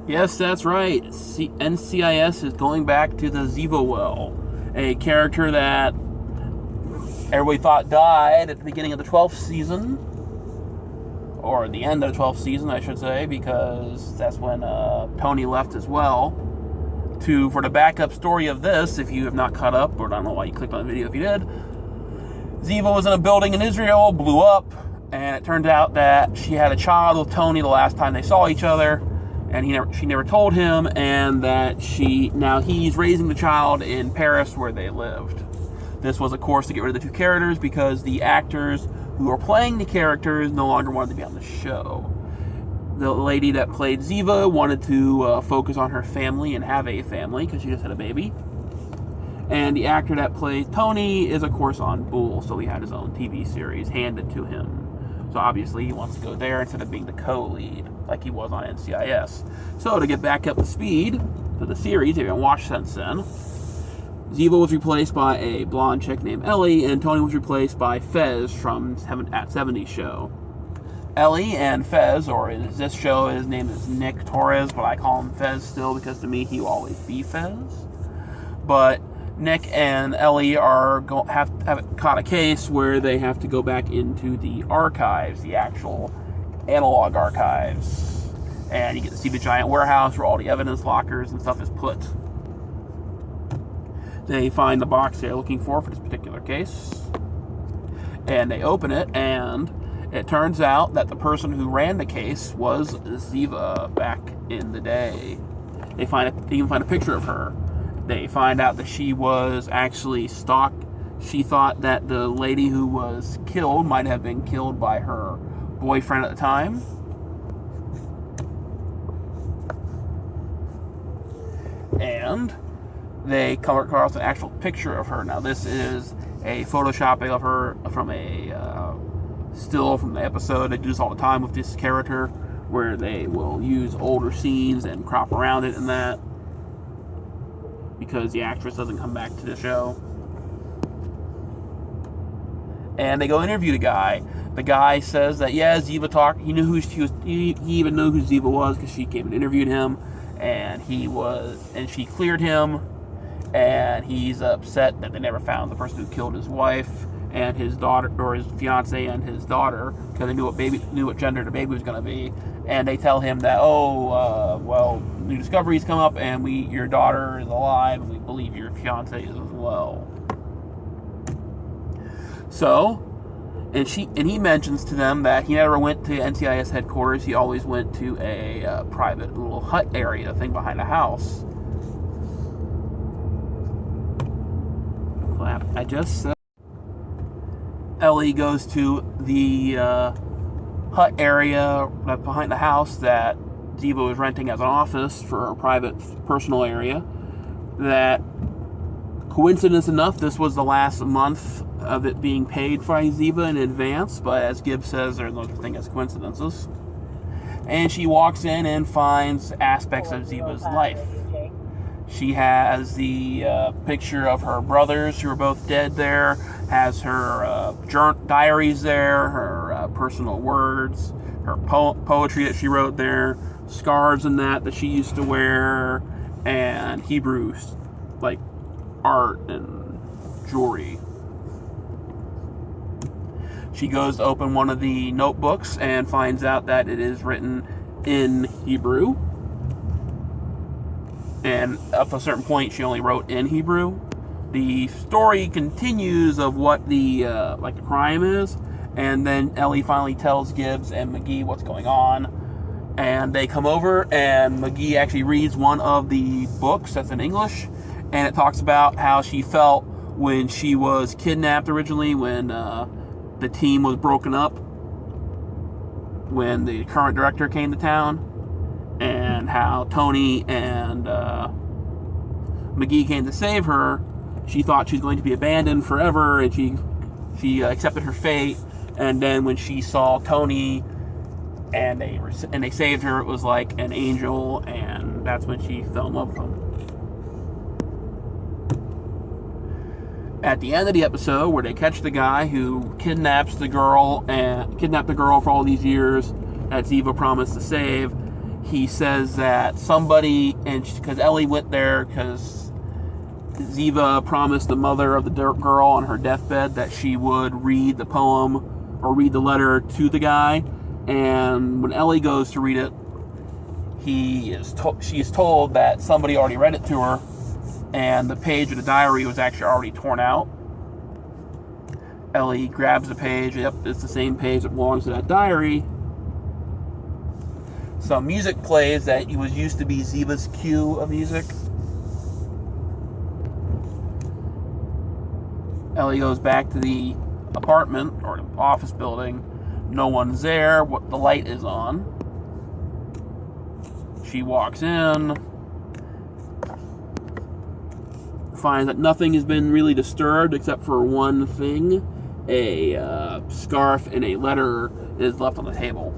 Yes, that's right. NCIS is going back to the Ziva well, a character that everybody thought died at the beginning of the 12th season, or the end of the 12th season, I should say, because that's when Tony left as well. For the backup story of this, if you have not caught up, or I don't know why you clicked on the video if you did, Ziva was in a building in Israel, blew up, and it turned out that she had a child with Tony the last time they saw each other, and she never told him, and that he's raising the child in Paris where they lived. This was, of course, to get rid of the two characters because the actors who were playing the characters no longer wanted to be on the show. The lady that played Ziva wanted to focus on her family and have a family because she just had a baby. And the actor that plays Tony is, of course, on Bull, so he had his own TV series handed to him. So obviously he wants to go there instead of being the co-lead like he was on NCIS. So to get back up to speed to the series, if you haven't watched since then, Ziva was replaced by a blonde chick named Ellie, and Tony was replaced by Fez from At 70 show. Ellie and Fez, or in this show his name is Nick Torres, but I call him Fez still because to me he will always be Fez. But Nick and Ellie have caught a case where they have to go back into the archives, the actual analog archives. And you get to see the giant warehouse where all the evidence lockers and stuff is put. They find the box they're looking for this particular case. And they open it, and it turns out that the person who ran the case was Ziva back in the day. They even find a picture of her. They find out that she was actually stalked. She thought that the lady who was killed might have been killed by her boyfriend at the time. And they come across an actual picture of her. Now, this is a photoshopping of her from a still from the episode. They do this all the time with this character, where they will use older scenes and crop around it and that, because the actress doesn't come back to the show. And they go interview the guy. The guy says that, yeah, Ziva talked. He knew who she was. He even knew who Ziva was because she came and interviewed him, and she cleared him. And he's upset that they never found the person who killed his wife and his daughter, or his fiance and his daughter, because they knew what gender the baby was going to be. And they tell him that, new discoveries come up, and your daughter is alive, and we believe your fiance is as well. So, and he mentions to them that he never went to NCIS headquarters. He always went to a private little hut area thing behind a house. I just said. Ellie goes to the hut area behind the house that Ziva was renting as an office for a private, personal area. That, coincidence enough, this was the last month of it being paid by Ziva in advance, but as Gibbs says, there's no such thing as coincidences. And she walks in and finds aspects of Ziva's life. She has the picture of her brothers who are both dead there, has her diaries there, her personal words, her poetry that she wrote there, scarves and that she used to wear, and Hebrew, like, art and jewelry. She goes to open one of the notebooks and finds out that it is written in Hebrew. And up to a certain point, she only wrote in Hebrew. The story continues of what the crime is, and then Ellie finally tells Gibbs and McGee what's going on, and they come over, and McGee actually reads one of the books that's in English, and it talks about how she felt when she was kidnapped originally, when the team was broken up, when the current director came to town, and how Tony and McGee came to save her. She thought she was going to be abandoned forever, and she accepted her fate. And then when she saw Tony and they saved her, it was like an angel, and that's when she fell in love with him. At the end of the episode, where they catch the guy who kidnapped the girl for all these years that Ziva promised to save, he says that somebody, and because Ellie went there because Ziva promised the mother of the girl on her deathbed that she would read the poem or read the letter to the guy, and when Ellie goes to read it, she is told that somebody already read it to her, and the page of the diary was actually already torn out. Ellie grabs the page. Yep, it's the same page that belongs to that diary. Some music plays that was used to be Ziva's cue of music. Ellie goes back to the apartment or the office building. No one's there. The light is on. She walks in, finds that nothing has been really disturbed except for one thing. A scarf and a letter is left on the table.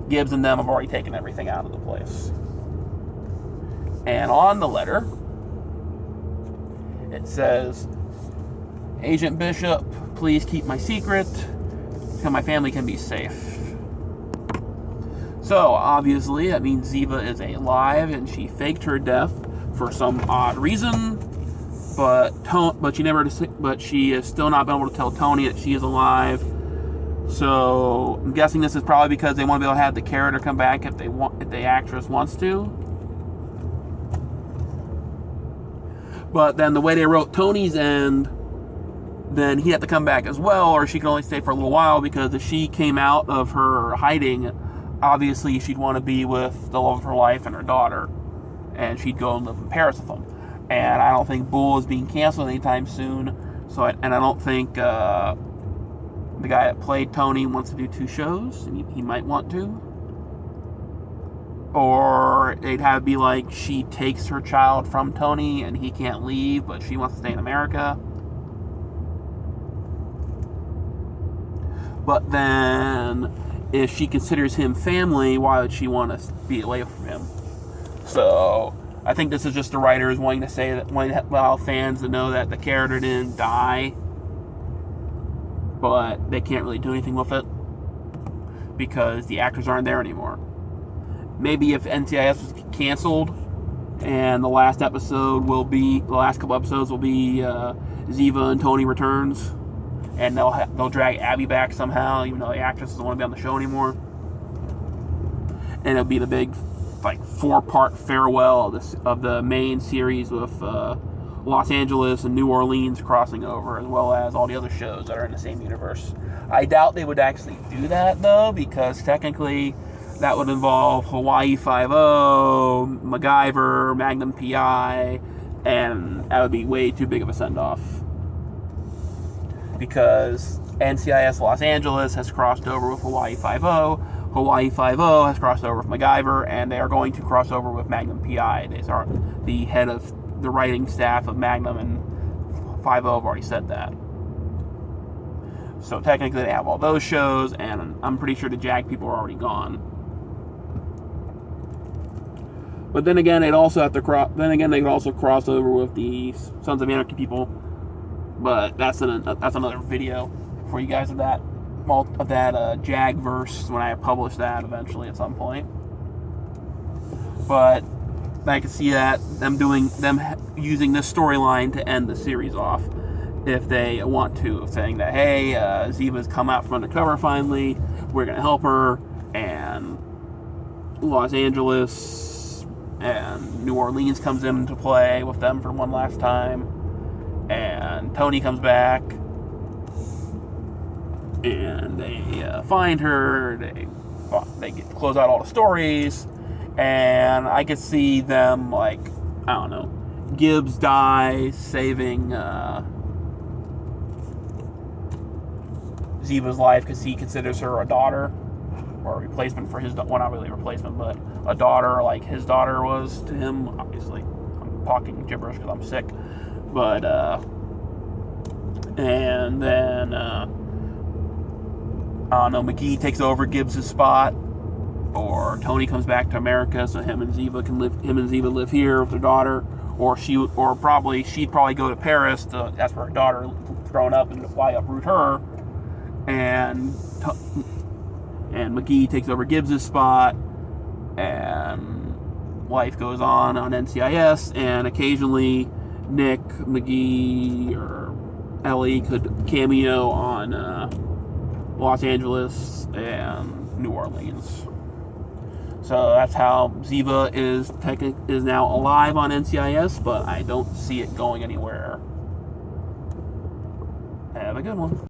Gibbs and them have already taken everything out of the place. And on the letter, it says, Agent Bishop, please keep my secret so my family can be safe. So, obviously, that means Ziva is alive and she faked her death for some odd reason. But she has still not been able to tell Tony that she is alive. So I'm guessing this is probably because they want to be able to have the character come back if the actress wants to. But then the way they wrote Tony's end, then he had to come back as well, or she could only stay for a little while, because if she came out of her hiding, obviously she'd want to be with the love of her life and her daughter, and she'd go and live in Paris with them. And I don't think Bull is being canceled anytime soon. I don't think the guy that played Tony wants to do 2 shows, and he might want to. Or it'd have to be like she takes her child from Tony and he can't leave, but she wants to stay in America. But then, if she considers him family, why would she want to be away from him? So I think this is just the writers wanting to allow fans to know that the character didn't die, but they can't really do anything with it because the actors aren't there anymore. Maybe if NCIS was canceled and the last couple episodes will be Ziva and Tony returns, and they'll drag Abby back somehow, even though the actress doesn't want to be on the show anymore, and it'll be the big 4-part farewell of the main series with Los Angeles and New Orleans crossing over, as well as all the other shows that are in the same universe. I doubt they would actually do that, though, because technically that would involve Hawaii Five-0, MacGyver, Magnum P.I., and that would be way too big of a send-off. Because NCIS Los Angeles has crossed over with Hawaii Five-0, Hawaii Five-0 has crossed over with MacGyver, and they are going to cross over with Magnum P.I. The head of the writing staff of Magnum and Five-0 have already said that. So technically they have all those shows, and I'm pretty sure the JAG people are already gone. But then again, they could also cross over with the Sons of Anarchy people. But that's another video for you guys of that JAG verse when I publish that eventually at some point. But I can see that them using this storyline to end the series off, if they want to, saying that, hey, Ziva's come out from undercover finally, we're gonna help her, and Los Angeles and New Orleans comes into play with them for one last time, and Tony comes back, and they find her, they close out all the stories, and I could see them, Gibbs dies, saving Ziva's life because he considers her a daughter, or a replacement for his, well, not really a replacement, but a daughter like his daughter was to him. Obviously, I'm talking gibberish because I'm sick. But, and then, I don't know, McGee takes over Gibbs' spot, or Tony comes back to America so him and Ziva live here with their daughter, or she'd probably go to Paris, that's where her daughter growing up, and why uproot her, and McGee takes over Gibbs' spot, and life goes on NCIS, and occasionally Nick, McGee, or Ellie could cameo on Los Angeles and New Orleans. So that's how Ziva is now alive on NCIS, but I don't see it going anywhere. Have a good one.